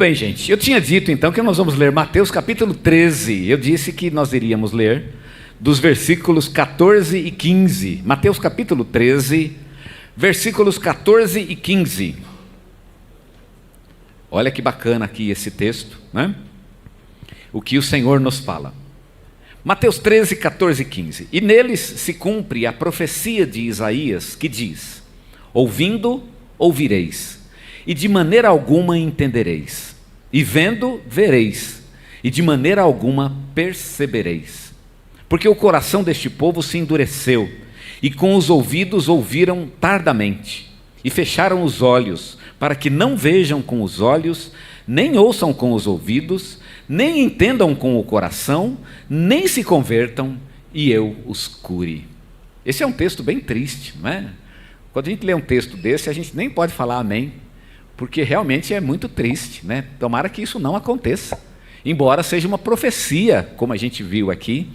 bem, gente. Eu tinha dito então que nós vamos ler Mateus capítulo 13. Eu disse que nós iríamos ler dos versículos 14 e 15. Mateus capítulo 13, versículos 14 e 15. Olha que bacana aqui esse texto, né? O que o Senhor nos fala. Mateus 13, 14 e 15. E neles se cumpre a profecia de Isaías, que diz: ouvindo, ouvireis, e de maneira alguma entendereis, e vendo, vereis, e de maneira alguma percebereis. Porque o coração deste povo se endureceu, e com os ouvidos ouviram tardamente, e fecharam os olhos, para que não vejam com os olhos, nem ouçam com os ouvidos, nem entendam com o coração, nem se convertam, e eu os cure. Esse é um texto bem triste, não é? Quando a gente lê um texto desse, a gente nem pode falar amém, porque realmente é muito triste, né? Tomara que isso não aconteça, embora seja uma profecia, como a gente viu aqui,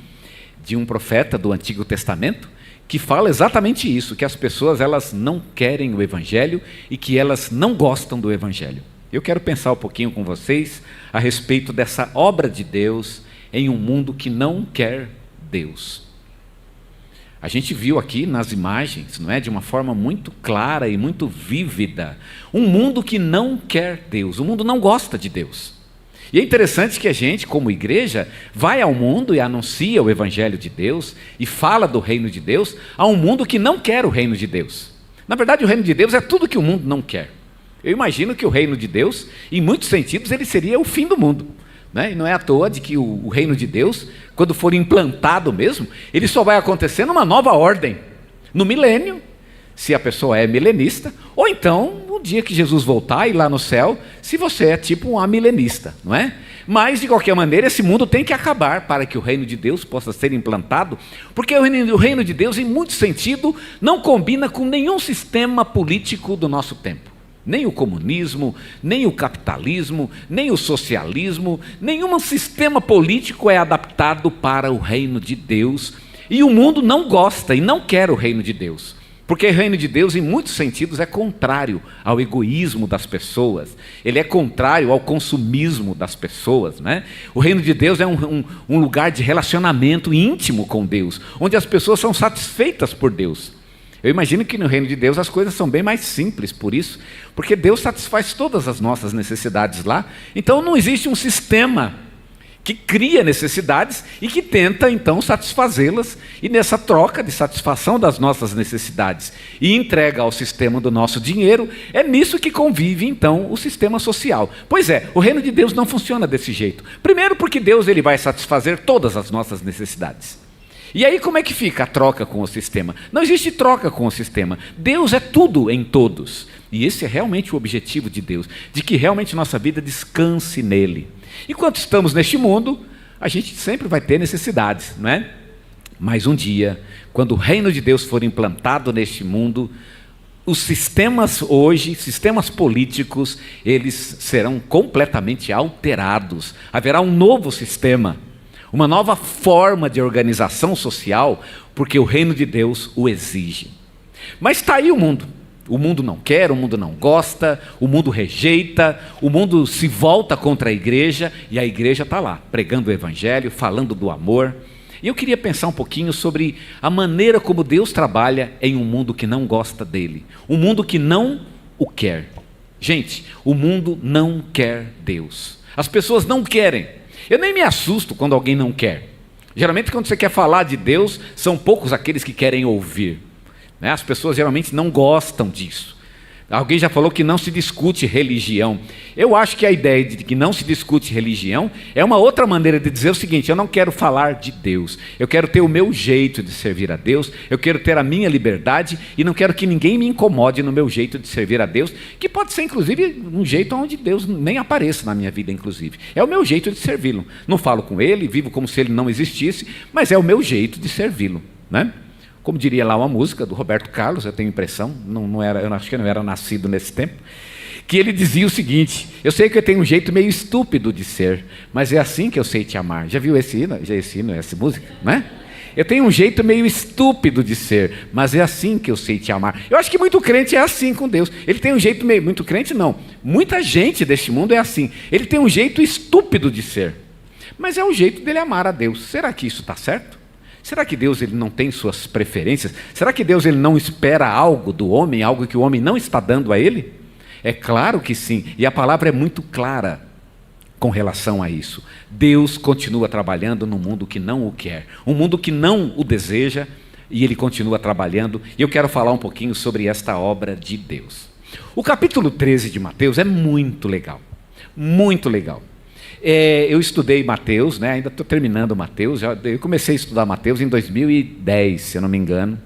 de um profeta do Antigo Testamento, que fala exatamente isso, que as pessoas elas não querem o Evangelho e que elas não gostam do Evangelho. Eu quero pensar um pouquinho com vocês a respeito dessa obra de Deus em um mundo que não quer Deus. A gente viu aqui nas imagens, não é, de uma forma muito clara e muito vívida, um mundo que não quer Deus, o mundo não gosta de Deus. E é interessante que a gente, como igreja, vai ao mundo e anuncia o Evangelho de Deus e fala do reino de Deus a um mundo que não quer o reino de Deus. Na verdade, o reino de Deus é tudo que o mundo não quer. Eu imagino que o reino de Deus, em muitos sentidos, ele seria o fim do mundo, né? E não é à toa de que o reino de Deus, quando for implantado mesmo, ele só vai acontecer numa nova ordem, no milênio, se a pessoa é milenista, ou então no dia que Jesus voltar e lá no céu, se você é tipo um amilenista, não é? Mas, de qualquer maneira, esse mundo tem que acabar para que o reino de Deus possa ser implantado, porque o reino de Deus, em muito sentido, não combina com nenhum sistema político do nosso tempo. Nem o comunismo, nem o capitalismo, nem o socialismo, nenhum sistema político é adaptado para o reino de Deus. E o mundo não gosta e não quer o reino de Deus. Porque o reino de Deus, em muitos sentidos, é contrário ao egoísmo das pessoas. Ele é contrário ao consumismo das pessoas, né? O reino de Deus é um lugar de relacionamento íntimo com Deus, onde as pessoas são satisfeitas por Deus. Eu imagino que no reino de Deus as coisas são bem mais simples por isso, porque Deus satisfaz todas as nossas necessidades lá. Então não existe um sistema que cria necessidades e que tenta então satisfazê-las, e nessa troca de satisfação das nossas necessidades e entrega ao sistema do nosso dinheiro, é nisso que convive então o sistema social. Pois é, o reino de Deus não funciona desse jeito. Primeiro porque Deus ele vai satisfazer todas as nossas necessidades. E aí como é que fica a troca com o sistema? Não existe troca com o sistema. Deus é tudo em todos. E esse é realmente o objetivo de Deus, de que realmente nossa vida descanse nele. Enquanto estamos neste mundo, a gente sempre vai ter necessidades, não é? Mas um dia, quando o reino de Deus for implantado neste mundo, os sistemas hoje, sistemas políticos, eles serão completamente alterados. Haverá um novo sistema, uma nova forma de organização social, porque o reino de Deus o exige. Mas está aí o mundo. O mundo não quer, o mundo não gosta, o mundo rejeita, o mundo se volta contra a igreja, e a igreja está lá, pregando o evangelho, falando do amor. E eu queria pensar um pouquinho sobre a maneira como Deus trabalha em um mundo que não gosta dele, um mundo que não o quer. Gente, o mundo não quer Deus. As pessoas não querem. Eu nem me assusto quando alguém não quer. Geralmente quando você quer falar de Deus, são poucos aqueles que querem ouvir. As pessoas geralmente não gostam disso. Alguém já falou que não se discute religião. Eu acho que a ideia de que não se discute religião é uma outra maneira de dizer o seguinte: eu não quero falar de Deus, eu quero ter o meu jeito de servir a Deus, eu quero ter a minha liberdade e não quero que ninguém me incomode no meu jeito de servir a Deus, que pode ser inclusive um jeito onde Deus nem apareça na minha vida inclusive. É o meu jeito de servi-lo. Não falo com ele, vivo como se ele não existisse, mas é o meu jeito de servi-lo, né? Como diria lá uma música do Roberto Carlos, eu tenho impressão, eu acho que eu não era nascido nesse tempo, que ele dizia o seguinte: eu sei que eu tenho um jeito meio estúpido de ser, mas é assim que eu sei te amar. Já viu esse hino, essa música, né? eu tenho um jeito meio estúpido de ser, mas é assim que eu sei te amar. Eu acho que muito crente é assim com Deus. Ele tem um jeito meio... Muito crente não. Muita gente deste mundo é assim. Ele tem um jeito estúpido de ser. Mas é o jeito dele amar a Deus. Será que isso está certo? Será que Deus ele não tem suas preferências? Será que Deus ele não espera algo do homem, algo que o homem não está dando a ele? É claro que sim. E a palavra é muito clara com relação a isso. Deus continua trabalhando no mundo que não o quer, um mundo que não o deseja, e Ele continua trabalhando, e eu quero falar um pouquinho sobre esta obra de Deus. O capítulo 13 de Mateus é muito legal, muito legal. Eu estudei Mateus, né? Ainda estou terminando Mateus, eu comecei a estudar Mateus em 2010, se eu não me engano,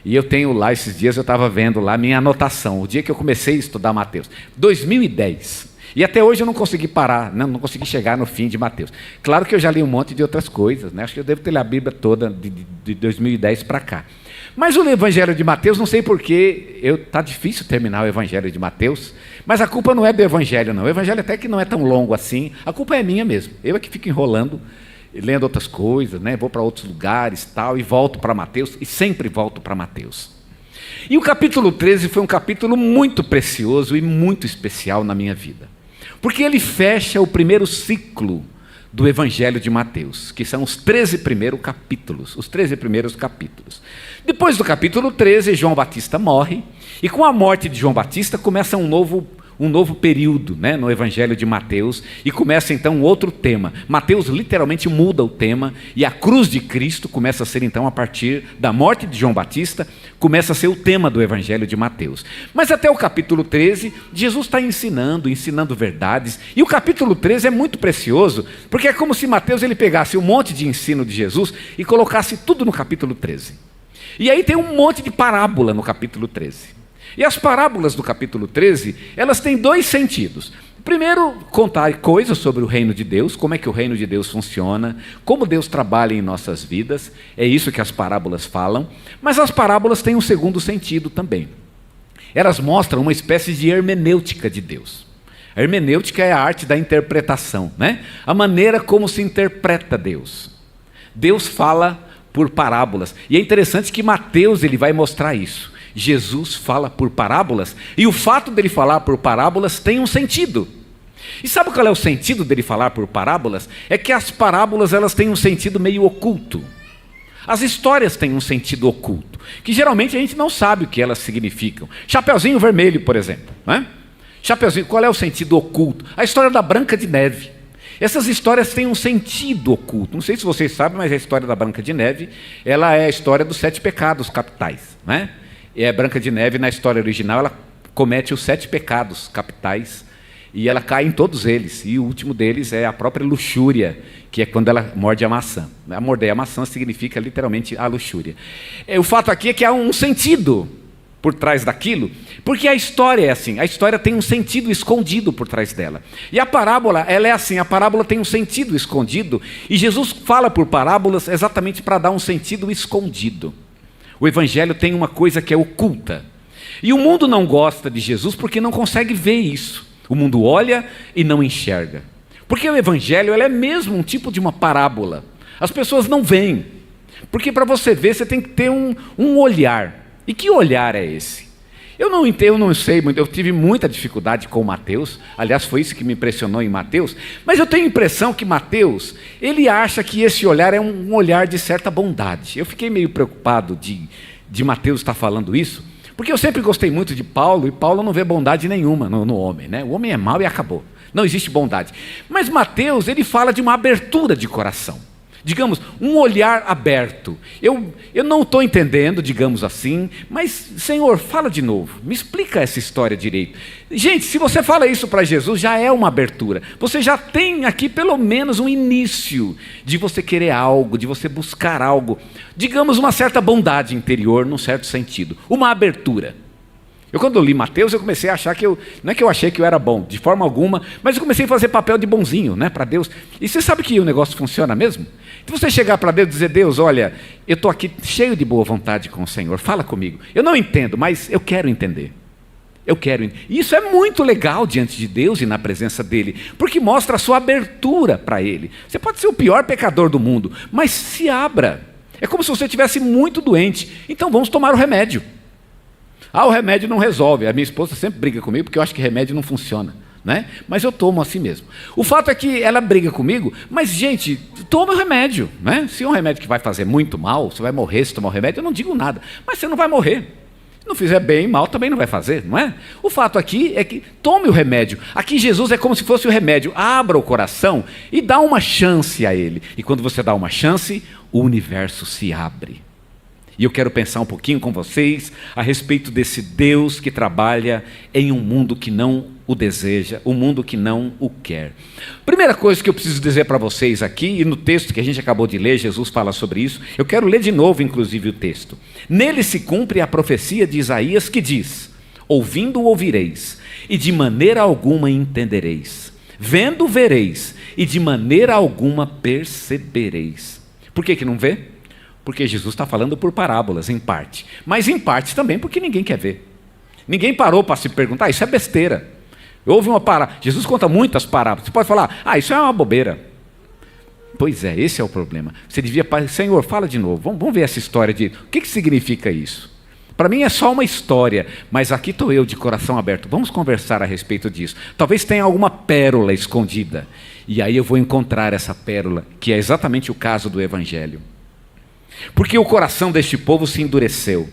e eu tenho lá, esses dias eu estava vendo lá minha anotação, o dia que eu comecei a estudar Mateus, 2010. E até hoje eu não consegui parar, não consegui chegar no fim de Mateus. Claro que eu já li um monte de outras coisas, né? Acho que eu devo ter lido a Bíblia toda de 2010 para cá. Mas o Evangelho de Mateus, não sei porquê, está difícil terminar o Evangelho de Mateus, mas a culpa não é do Evangelho, não. O Evangelho até que não é tão longo assim, a culpa é minha mesmo. Eu é que fico enrolando, lendo outras coisas, né? Vou para outros lugares tal, e volto para Mateus, e sempre volto para Mateus. E o capítulo 13 foi um capítulo muito precioso e muito especial na minha vida. Porque ele fecha o primeiro ciclo do Evangelho de Mateus, que são os 13 primeiros capítulos, Depois do capítulo 13, João Batista morre, e com a morte de João Batista começa um novo período, né, no Evangelho de Mateus, e começa então um outro tema. Mateus literalmente muda o tema, e a cruz de Cristo começa a ser então, a partir da morte de João Batista, começa a ser o tema do Evangelho de Mateus. Mas até o capítulo 13, Jesus está ensinando verdades, e o capítulo 13 é muito precioso, porque é como se Mateus ele pegasse um monte de ensino de Jesus e colocasse tudo no capítulo 13. E aí tem um monte de parábola no capítulo 13. E as parábolas do capítulo 13, elas têm dois sentidos. Primeiro, contar coisas sobre o reino de Deus, como é que o reino de Deus funciona, como Deus trabalha em nossas vidas, é isso que as parábolas falam, mas as parábolas têm um segundo sentido também. Elas mostram uma espécie de hermenêutica de Deus. A hermenêutica é a arte da interpretação, né? A maneira como se interpreta Deus. Deus fala por parábolas, e é interessante que Mateus ele vai mostrar isso. Jesus fala por parábolas, e o fato dele falar por parábolas tem um sentido. E sabe qual é o sentido dele falar por parábolas? É que as parábolas elas têm um sentido meio oculto. As histórias têm um sentido oculto, que geralmente a gente não sabe o que elas significam. Chapeuzinho Vermelho, por exemplo, né? Chapeuzinho, qual é o sentido oculto? A história da Branca de Neve. Essas histórias têm um sentido oculto. Não sei se vocês sabem, mas a história da Branca de Neve, ela é a história dos 7 pecados capitais, né? E a Branca de Neve, na história original, ela comete os 7 pecados capitais e ela cai em todos eles. E o último deles é a própria luxúria, que é quando ela morde a maçã. A morder a maçã significa literalmente a luxúria. O fato aqui é que há um sentido por trás daquilo, porque a história é assim, a história tem um sentido escondido por trás dela. E a parábola, ela é assim, a parábola tem um sentido escondido, e Jesus fala por parábolas exatamente para dar um sentido escondido. O Evangelho tem uma coisa que é oculta. E o mundo não gosta de Jesus porque não consegue ver isso. O mundo olha e não enxerga. Porque o Evangelho ele é mesmo um tipo de uma parábola. As pessoas não veem. Porque para você ver, você tem que ter um olhar. E que olhar é esse? Eu não sei muito, eu tive muita dificuldade com Mateus, aliás foi isso que me impressionou em Mateus, mas eu tenho a impressão que Mateus, ele acha que esse olhar é um olhar de certa bondade. Eu fiquei meio preocupado de Mateus estar falando isso, porque eu sempre gostei muito de Paulo, e Paulo não vê bondade nenhuma no homem, né? O homem é mau e acabou, não existe bondade. Mas Mateus, ele fala de uma abertura de coração. Digamos, um olhar aberto. Eu não estou entendendo, digamos assim, mas, Senhor, fala de novo, me explica essa história direito. Gente, se você fala isso para Jesus, já é uma abertura. Você já tem aqui pelo menos um início de você querer algo, de você buscar algo. Digamos, uma certa bondade interior, num certo sentido. Uma abertura. Quando eu li Mateus, eu comecei a achar que não é que eu achei que eu era bom, de forma alguma, mas eu comecei a fazer papel de bonzinho, né, para Deus. E você sabe que o negócio funciona mesmo? Se você chegar para Deus e dizer, Deus, olha, eu estou aqui cheio de boa vontade com o Senhor, fala comigo. Eu não entendo, mas eu quero entender. E isso é muito legal diante de Deus e na presença dEle, porque mostra a sua abertura para Ele. Você pode ser o pior pecador do mundo, mas se abra. É como se você estivesse muito doente. Então vamos tomar o remédio. Ah, o remédio não resolve. A minha esposa sempre briga comigo porque eu acho que remédio não funciona, né? Mas eu tomo assim mesmo. O fato é que ela briga comigo, mas gente, toma o remédio, né? Se é um remédio que vai fazer muito mal, você vai morrer se tomar o remédio, eu não digo nada. Mas você não vai morrer. Se não fizer bem, mal também não vai fazer, não é? O fato aqui é que tome o remédio. Aqui Jesus é como se fosse o remédio. Abra o coração e dá uma chance a ele. E quando você dá uma chance, o universo se abre. E eu quero pensar um pouquinho com vocês a respeito desse Deus que trabalha em um mundo que não o deseja, um mundo que não o quer. Primeira coisa que eu preciso dizer para vocês aqui, e no texto que a gente acabou de ler, Jesus fala sobre isso, eu quero ler de novo inclusive o texto. Nele se cumpre a profecia de Isaías que diz: ouvindo ouvireis, e de maneira alguma entendereis. Vendo vereis, e de maneira alguma percebereis. Por que não vê? Porque Jesus está falando por parábolas, em parte. Mas em parte também porque ninguém quer ver. Ninguém parou para se perguntar, isso é besteira. Houve uma parábola. Jesus conta muitas parábolas. Você pode falar, isso é uma bobeira. Pois é, esse é o problema. Você devia, Senhor, fala de novo. Vamos ver essa história de... O que significa isso? Para mim é só uma história, mas aqui estou eu de coração aberto. Vamos conversar a respeito disso. Talvez tenha alguma pérola escondida. E aí eu vou encontrar essa pérola, que é exatamente o caso do Evangelho. Porque o coração deste povo se endureceu.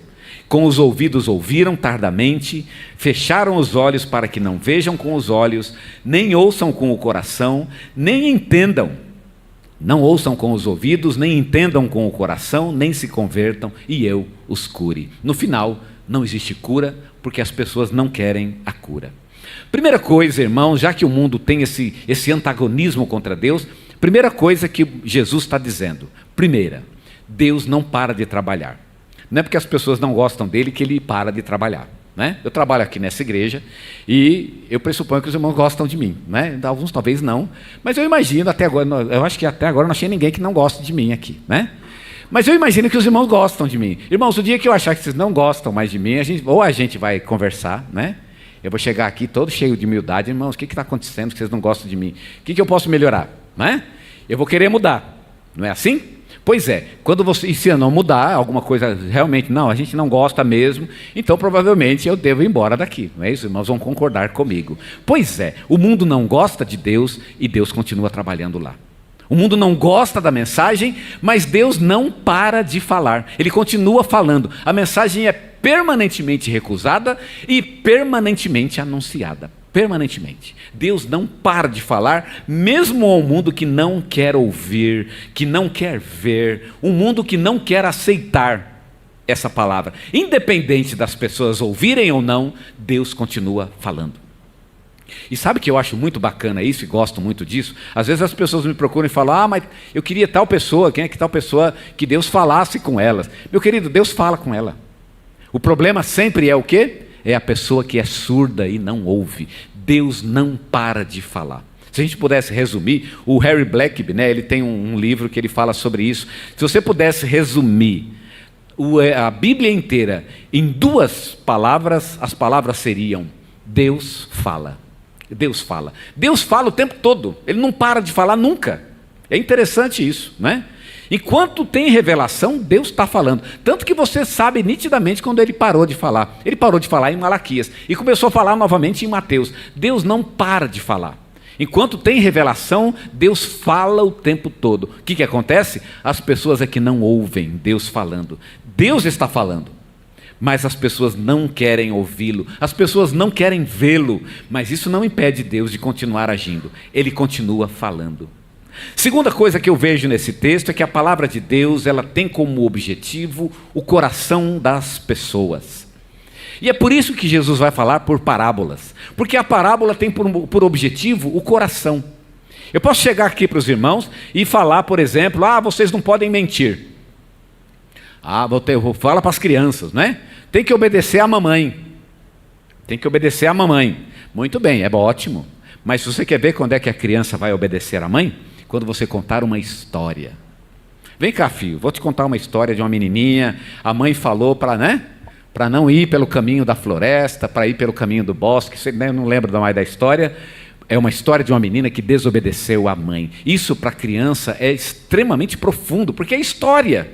Com os ouvidos ouviram tardamente, fecharam os olhos para que não vejam com os olhos, nem ouçam com o coração, nem entendam. Não ouçam com os ouvidos, nem entendam com o coração, nem se convertam, e eu os cure. No final, não existe cura, porque as pessoas não querem a cura. Primeira coisa, irmãos, já que o mundo tem esse antagonismo contra Deus, primeira coisa que Jesus está dizendo. Primeira, Deus não para de trabalhar. Não é porque as pessoas não gostam dele que ele para de trabalhar, né? Eu trabalho aqui nessa igreja e eu pressuponho que os irmãos gostam de mim, né? Alguns talvez não, mas eu imagino até agora, eu acho que até agora não achei ninguém que não goste de mim aqui, né? Mas eu imagino que os irmãos gostam de mim. Irmãos, o dia que eu achar que vocês não gostam mais de mim, ou a gente vai conversar, né? Eu vou chegar aqui todo cheio de humildade, irmãos, o que está acontecendo que vocês não gostam de mim? O que eu posso melhorar, né? Eu vou querer mudar, não é assim? Pois é, quando você, se eu não mudar, alguma coisa realmente, não, a gente não gosta mesmo, então provavelmente eu devo ir embora daqui, não é isso? Irmãos vão concordar comigo. Pois é, o mundo não gosta de Deus e Deus continua trabalhando lá. O mundo não gosta da mensagem, mas Deus não para de falar, Ele continua falando. A mensagem é permanentemente recusada e permanentemente anunciada. Permanentemente. Deus não para de falar, mesmo ao mundo que não quer ouvir, que não quer ver, um mundo que não quer aceitar essa palavra. Independente das pessoas ouvirem ou não, Deus continua falando. E sabe que eu acho muito bacana isso e gosto muito disso? Às vezes as pessoas me procuram e falam, mas eu queria tal pessoa, quem é que tal pessoa, que Deus falasse com elas. Meu querido, Deus fala com ela. O problema sempre é o quê? É a pessoa que é surda e não ouve. Deus não para de falar. Se a gente pudesse resumir, o Harry Blackby, né, ele tem um livro que ele fala sobre isso. Se você pudesse resumir a Bíblia inteira em 2 palavras, as palavras seriam: Deus fala. Deus fala. Deus fala o tempo todo. Ele não para de falar nunca. É interessante isso, né? Enquanto tem revelação, Deus está falando. Tanto que você sabe nitidamente quando ele parou de falar. Ele parou de falar em Malaquias e começou a falar novamente em Mateus. Deus não para de falar. Enquanto tem revelação, Deus fala o tempo todo. O que acontece? As pessoas é que não ouvem Deus falando. Deus está falando, mas as pessoas não querem ouvi-lo. As pessoas não querem vê-lo. Mas isso não impede Deus de continuar agindo. Ele continua falando. Segunda coisa que eu vejo nesse texto é que a palavra de Deus, ela tem como objetivo o coração das pessoas. E é por isso que Jesus vai falar por parábolas, porque a parábola tem por objetivo o coração. Eu posso chegar aqui para os irmãos e falar, por exemplo, vocês não podem mentir. Fala para as crianças, né? Tem que obedecer à mamãe. Tem que obedecer à mamãe. Muito bem, é ótimo. Mas se você quer ver quando é que a criança vai obedecer à mãe, quando você contar uma história. Vem cá, filho, vou te contar uma história de uma menininha. A mãe falou para não ir pelo caminho da floresta, para ir pelo caminho do bosque. Eu não lembro mais da história. É uma história de uma menina que desobedeceu à mãe. Isso para a criança é extremamente profundo, porque é história.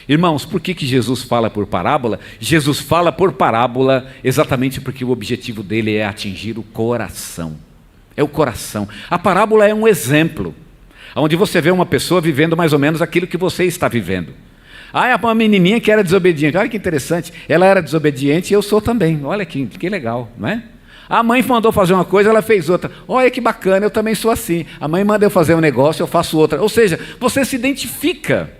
Irmãos, por que Jesus fala por parábola? Jesus fala por parábola exatamente porque o objetivo dele é atingir o coração. É o coração. A parábola é um exemplo, onde você vê uma pessoa vivendo mais ou menos aquilo que você está vivendo. É uma menininha que era desobediente. Olha que interessante. Ela era desobediente e eu sou também. Olha que legal, não é? A mãe mandou fazer uma coisa, ela fez outra. Olha que bacana, eu também sou assim. A mãe manda eu fazer um negócio, eu faço outra. Ou seja, você se identifica.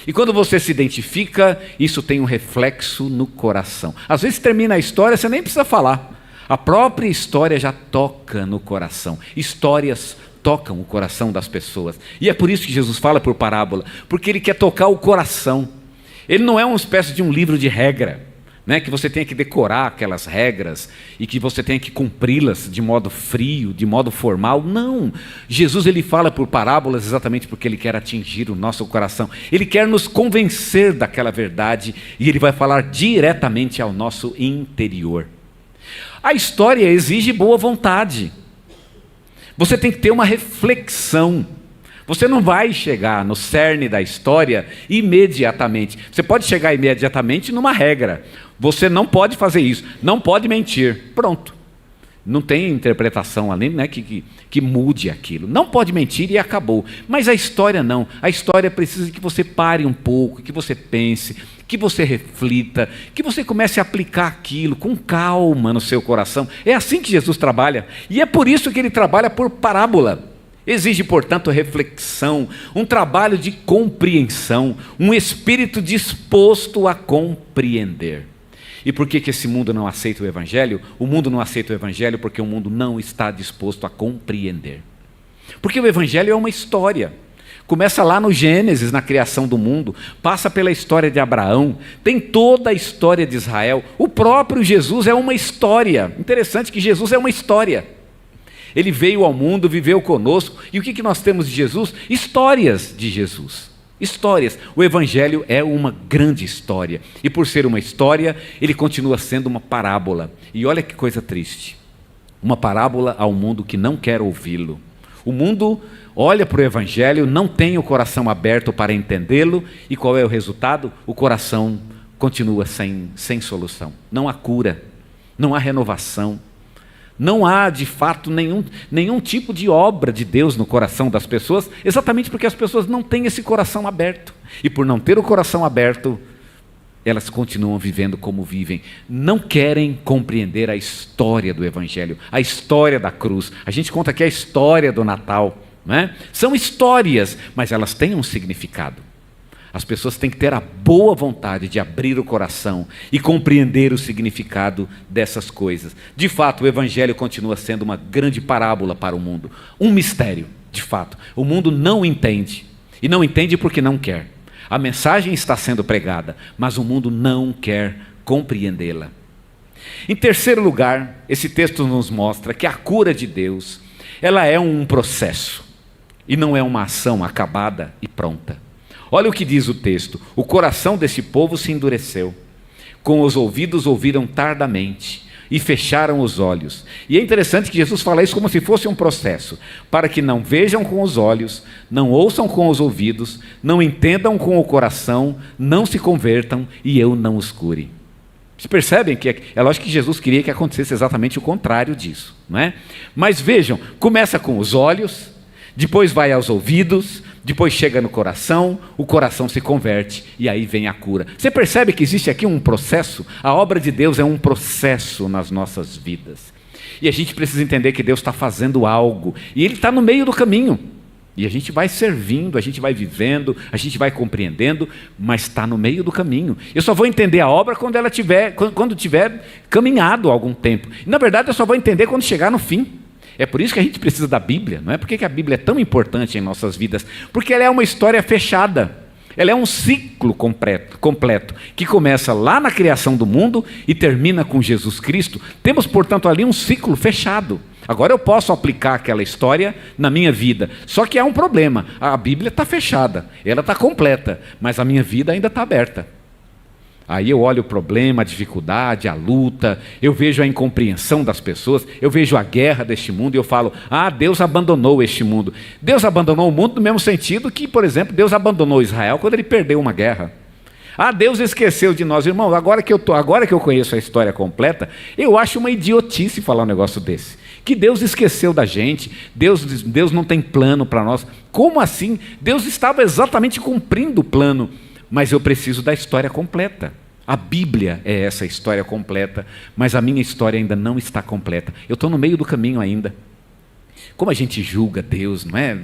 E quando você se identifica, isso tem um reflexo no coração. Às vezes termina a história, você nem precisa falar. A própria história já toca no coração. Histórias tocam o coração das pessoas. E é por isso que Jesus fala por parábola, porque ele quer tocar o coração. Ele não é uma espécie de um livro de regra, né, que você tenha que decorar aquelas regras e que você tenha que cumpri-las de modo frio, de modo formal. Não. Jesus ele fala por parábolas exatamente porque ele quer atingir o nosso coração. Ele quer nos convencer daquela verdade e ele vai falar diretamente ao nosso interior. A história exige boa vontade. Você tem que ter uma reflexão. Você não vai chegar no cerne da história imediatamente. Você pode chegar imediatamente numa regra. Você não pode fazer isso, não pode mentir. Pronto. Não tem interpretação ali, né, que mude aquilo. Não pode mentir e acabou. Mas a história não. A história precisa que você pare um pouco, que você pense, que você reflita, que você comece a aplicar aquilo com calma no seu coração. É assim que Jesus trabalha. E é por isso que ele trabalha por parábola. Exige, portanto, reflexão, um trabalho de compreensão, um espírito disposto a compreender. E por que esse mundo não aceita o Evangelho? O mundo não aceita o Evangelho porque o mundo não está disposto a compreender. Porque o Evangelho é uma história. Começa lá no Gênesis, na criação do mundo, passa pela história de Abraão, tem toda a história de Israel. O próprio Jesus é uma história. Interessante que Jesus é uma história. Ele veio ao mundo, viveu conosco, e o que nós temos de Jesus? Histórias de Jesus. Histórias. O Evangelho é uma grande história, e por ser uma história, ele continua sendo uma parábola. E olha que coisa triste, uma parábola ao mundo que não quer ouvi-lo. O mundo olha para o Evangelho, não tem o coração aberto para entendê-lo, e qual é o resultado? O coração continua sem solução. Não há cura, não há renovação. Não há, de fato, nenhum tipo de obra de Deus no coração das pessoas, exatamente porque as pessoas não têm esse coração aberto. E por não ter o coração aberto, elas continuam vivendo como vivem. Não querem compreender a história do Evangelho, a história da cruz. A gente conta aqui a história do Natal, né? São histórias, mas elas têm um significado. As pessoas têm que ter a boa vontade de abrir o coração e compreender o significado dessas coisas. De fato, o Evangelho continua sendo uma grande parábola para o mundo. Um mistério, de fato. O mundo não entende. E não entende porque não quer. A mensagem está sendo pregada, mas o mundo não quer compreendê-la. Em terceiro lugar, esse texto nos mostra que a cura de Deus, ela é um processo. E não é uma ação acabada e pronta. Olha o que diz o texto: o coração desse povo se endureceu, com os ouvidos ouviram tardamente e fecharam os olhos. E é interessante que Jesus fala isso como se fosse um processo, para que não vejam com os olhos, não ouçam com os ouvidos, não entendam com o coração, não se convertam e eu não os cure. Vocês percebem que é lógico que Jesus queria que acontecesse exatamente o contrário disso, não é? Mas vejam, começa com os olhos, depois vai aos ouvidos, depois chega no coração, o coração se converte e aí vem a cura. Você percebe que existe aqui um processo? A obra de Deus é um processo nas nossas vidas. E a gente precisa entender que Deus está fazendo algo e Ele está no meio do caminho. E a gente vai servindo, a gente vai vivendo, a gente vai compreendendo, mas está no meio do caminho. Eu só vou entender a obra quando tiver caminhado algum tempo. E, na verdade, eu só vou entender quando chegar no fim. É por isso que a gente precisa da Bíblia, não é? Por que a Bíblia é tão importante em nossas vidas? Porque ela é uma história fechada, ela é um ciclo completo, que começa lá na criação do mundo e termina com Jesus Cristo. Temos, portanto, ali um ciclo fechado. Agora eu posso aplicar aquela história na minha vida, só que há um problema, a Bíblia está fechada, ela está completa, mas a minha vida ainda está aberta. Aí eu olho o problema, a dificuldade, a luta, eu vejo a incompreensão das pessoas, eu vejo a guerra deste mundo e eu falo, Deus abandonou este mundo. Deus abandonou o mundo no mesmo sentido que, por exemplo, Deus abandonou Israel quando ele perdeu uma guerra. Ah, Deus esqueceu de nós, irmão. Agora que eu conheço a história completa, eu acho uma idiotice falar um negócio desse. Que Deus esqueceu da gente, Deus não tem plano para nós. Como assim? Deus estava exatamente cumprindo o plano, mas eu preciso da história completa. A Bíblia é essa história completa, mas a minha história ainda não está completa. Eu estou no meio do caminho ainda. Como a gente julga Deus, não é?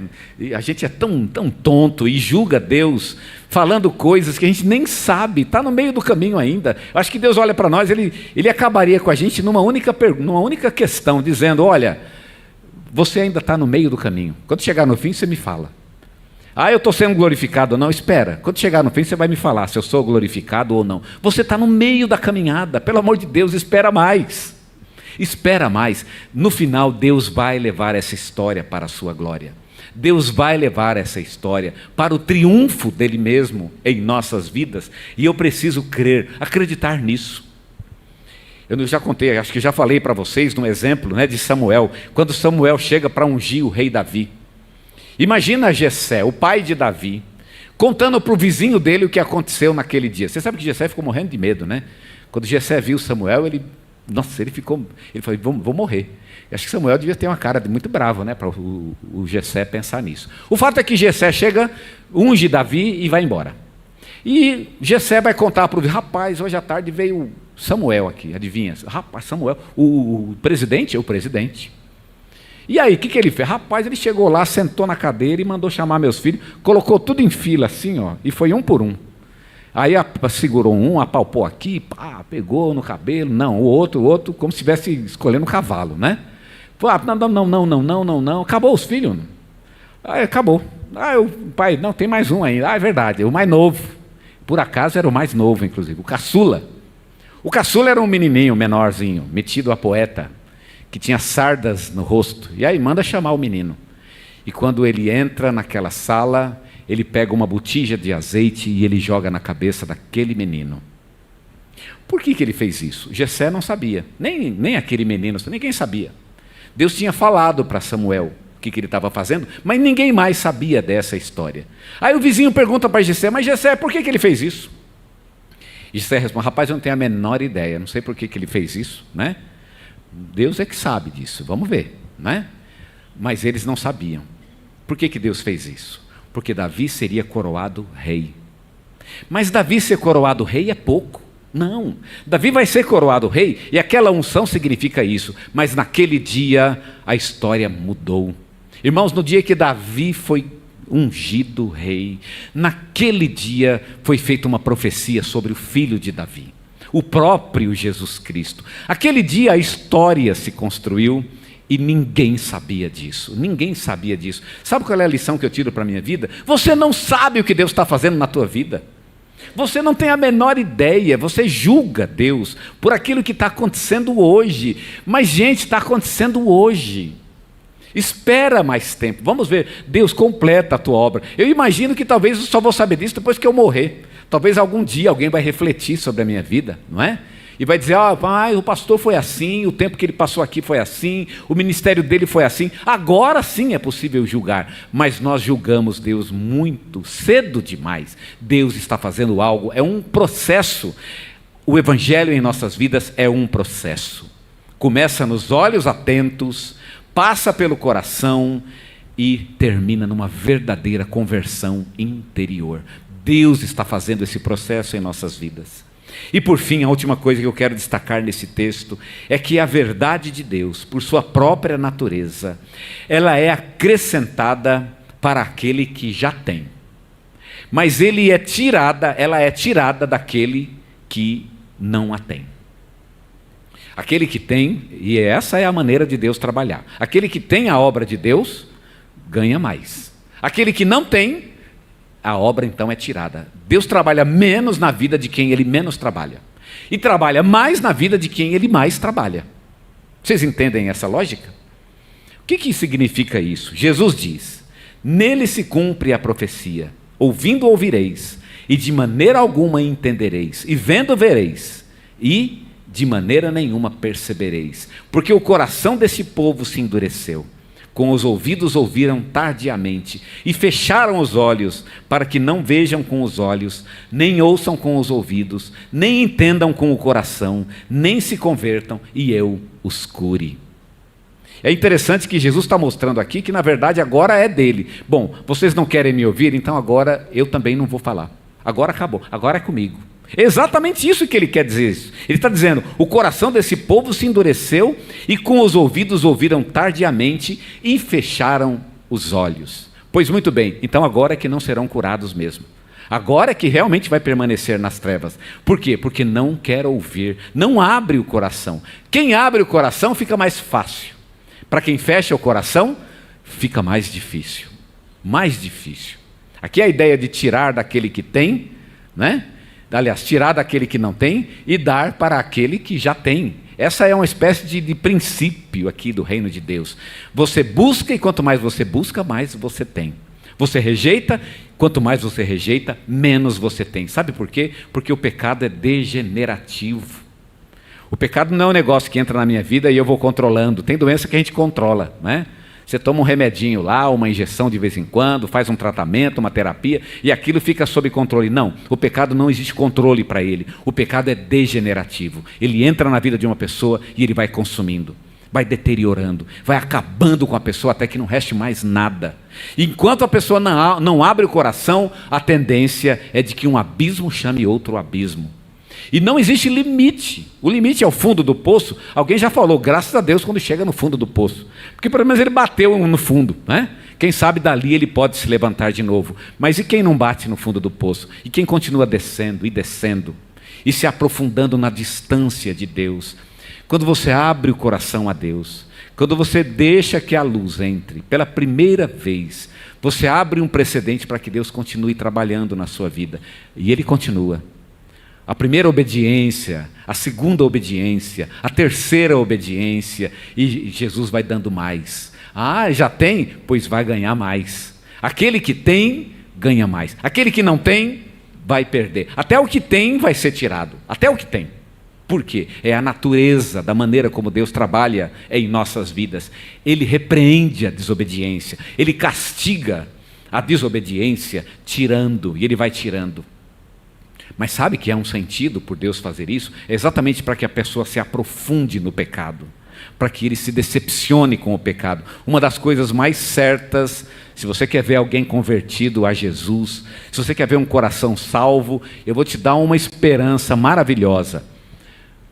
A gente é tão tonto e julga Deus falando coisas que a gente nem sabe, está no meio do caminho ainda. Eu acho que Deus olha para nós, ele acabaria com a gente numa única questão, dizendo: olha, você ainda está no meio do caminho. Quando chegar no fim, você me fala. Ah, eu estou sendo glorificado. Não, espera. Quando chegar no fim, você vai me falar se eu sou glorificado ou não. Você está no meio da caminhada. Pelo amor de Deus, espera mais. Espera mais. No final, Deus vai levar essa história para a sua glória. Deus vai levar essa história para o triunfo dele mesmo em nossas vidas. E eu preciso crer, acreditar nisso. Eu já contei, acho que já falei para vocês no exemplo, né, de Samuel. Quando Samuel chega para ungir o rei Davi. Imagina Jessé, o pai de Davi, contando para o vizinho dele o que aconteceu naquele dia. Você sabe que Jessé ficou morrendo de medo, né? Quando Jessé viu Samuel, ele falou: vou morrer. Eu acho que Samuel devia ter uma cara muito brava, né, para o Jessé pensar nisso. O fato é que Jessé chega, unge Davi e vai embora. E Jessé vai contar para o rapaz: hoje à tarde veio Samuel aqui, adivinha? Rapaz, Samuel, o presidente é o presidente. E aí, o que ele fez? Rapaz, ele chegou lá, sentou na cadeira e mandou chamar meus filhos, colocou tudo em fila assim, ó, e foi um por um. Aí segurou um, apalpou aqui, pá, pegou no cabelo, não, o outro, como se estivesse escolhendo um cavalo, né? Falou: não, acabou os filhos. Aí acabou. Aí o pai: não, tem mais um ainda. Ah, é verdade, o mais novo. Por acaso era o mais novo, inclusive, o caçula. O caçula era um menininho menorzinho, metido a poeta, que tinha sardas no rosto. E aí manda chamar o menino. E quando ele entra naquela sala, ele pega uma botija de azeite e ele joga na cabeça daquele menino. Por que ele fez isso? Jessé não sabia, nem aquele menino, ninguém sabia. Deus tinha falado para Samuel o que ele estava fazendo, mas ninguém mais sabia dessa história. Aí o vizinho pergunta para Jessé: mas Jessé, por que ele fez isso? Jessé responde: rapaz, eu não tenho a menor ideia, não sei por que ele fez isso, né? Deus é que sabe disso, vamos ver, né? Mas eles não sabiam. Por que Deus fez isso? Porque Davi seria coroado rei. Mas Davi ser coroado rei é pouco. Não, Davi vai ser coroado rei, e aquela unção significa isso. Mas naquele dia a história mudou. Irmãos, no dia que Davi foi ungido rei, naquele dia foi feita uma profecia sobre o filho de Davi, o próprio Jesus Cristo. Aquele dia a história se construiu e ninguém sabia disso. Ninguém sabia disso. Sabe qual é a lição que eu tiro para a minha vida? Você não sabe o que Deus está fazendo na tua vida. Você não tem a menor ideia. Você julga Deus por aquilo que está acontecendo hoje. Mas, gente, está acontecendo hoje. Espera mais tempo. Vamos ver. Deus completa a tua obra. Eu imagino que talvez eu só vou saber disso depois que eu morrer. Talvez algum dia alguém vai refletir sobre a minha vida, não é? E vai dizer: o pastor foi assim, o tempo que ele passou aqui foi assim, o ministério dele foi assim. Agora sim é possível julgar, mas nós julgamos Deus muito cedo demais. Deus está fazendo algo, é um processo. O evangelho em nossas vidas é um processo. Começa nos olhos atentos, passa pelo coração e termina numa verdadeira conversão interior. Deus está fazendo esse processo em nossas vidas. E por fim, a última coisa que eu quero destacar nesse texto é que a verdade de Deus, por sua própria natureza, ela é acrescentada para aquele que já tem. Mas ela é tirada daquele que não a tem. Aquele que tem, e essa é a maneira de Deus trabalhar. Aquele que tem a obra de Deus, ganha mais. Aquele que não tem, a obra então é tirada. Deus trabalha menos na vida de quem ele menos trabalha. E trabalha mais na vida de quem ele mais trabalha. Vocês entendem essa lógica? O que significa isso? Jesus diz: nele se cumpre a profecia. Ouvindo ouvireis, e de maneira alguma entendereis. E vendo vereis, e de maneira nenhuma percebereis. Porque o coração desse povo se endureceu. com os ouvidos ouviram tardiamente, e fecharam os olhos, para que não vejam com os olhos, nem ouçam com os ouvidos, nem entendam com o coração, nem se convertam, e eu os cure. É interessante que Jesus está mostrando aqui que na verdade agora é dele. Bom, vocês não querem me ouvir, então agora eu também não vou falar. Agora acabou, agora é comigo. É exatamente isso que ele quer dizer. Ele está dizendo, o coração desse povo se endureceu e com os ouvidos ouviram tardiamente e fecharam os olhos. Pois muito bem, então agora é que não serão curados mesmo. Agora é que realmente vai permanecer nas trevas. Por quê? Porque não quer ouvir, não abre o coração. Quem abre o coração fica mais fácil. Para quem fecha o coração, fica mais difícil. Mais difícil. Aqui é a ideia de tirar daquele que tem, né? Aliás, tirar daquele que não tem e dar para aquele que já tem. Essa é uma espécie de princípio aqui do reino de Deus. Você busca e quanto mais você busca, mais você tem. Você rejeita, quanto mais você rejeita, menos você tem. Sabe por quê? Porque o pecado é degenerativo. O pecado não é um negócio que entra na minha vida e eu vou controlando. Tem doença que a gente controla, né? Você toma um remedinho lá, uma injeção de vez em quando, faz um tratamento, uma terapia, e aquilo fica sob controle. Não, o pecado não existe controle para ele. O pecado é degenerativo. Ele entra na vida de uma pessoa e ele vai consumindo, vai deteriorando, vai acabando com a pessoa até que não reste mais nada. Enquanto a pessoa não abre o coração, a tendência é de que um abismo chame outro abismo. E não existe limite. O limite é o fundo do poço. Alguém já falou, graças a Deus, quando chega no fundo do poço. Porque pelo menos ele bateu no fundo, né? Quem sabe dali ele pode se levantar de novo. Mas e quem não bate no fundo do poço? E quem continua descendo e descendo? E se aprofundando na distância de Deus? Quando você abre o coração a Deus, quando você deixa que a luz entre, pela primeira vez, você abre um precedente para que Deus continue trabalhando na sua vida. E Ele continua. A primeira obediência, a segunda obediência, a terceira obediência, e Jesus vai dando mais. Ah, já tem? Pois vai ganhar mais. Aquele que tem, ganha mais. Aquele que não tem, vai perder. Até o que tem vai ser tirado. Até o que tem. Por quê? É a natureza da maneira como Deus trabalha em nossas vidas. Ele repreende a desobediência. Ele castiga a desobediência, tirando, e Ele vai tirando. Mas sabe que há um sentido por Deus fazer isso? É exatamente para que a pessoa se aprofunde no pecado, para que ele se decepcione com o pecado. Uma das coisas mais certas, se você quer ver alguém convertido a Jesus, se você quer ver um coração salvo, eu vou te dar uma esperança maravilhosa.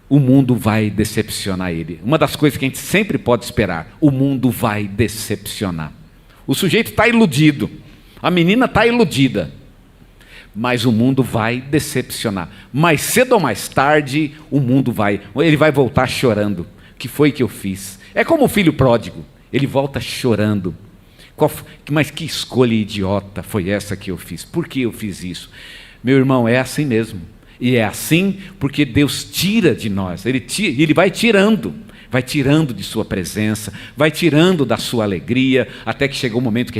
O mundo vai decepcionar ele. Uma das coisas que a gente sempre pode esperar, o mundo vai decepcionar. O sujeito está iludido, a menina está iludida. Mas o mundo vai decepcionar. Mais cedo ou mais tarde, ele vai voltar chorando. O que foi que eu fiz? É como o filho pródigo, ele volta chorando. Mas que escolha idiota foi essa que eu fiz? Por que eu fiz isso? Meu irmão, é assim mesmo. E é assim porque Deus tira de nós. Ele vai tirando de sua presença, vai tirando da sua alegria, até que chega um momento que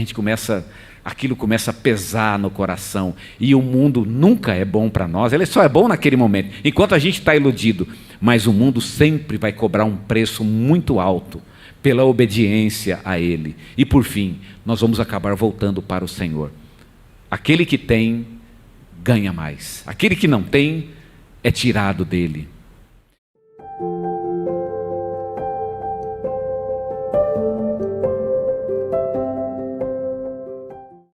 aquilo começa a pesar no coração, e o mundo nunca é bom para nós, ele só é bom naquele momento, enquanto a gente está iludido, mas o mundo sempre vai cobrar um preço muito alto, pela obediência a Ele, e por fim, nós vamos acabar voltando para o Senhor. Aquele que tem, ganha mais, aquele que não tem, é tirado dele.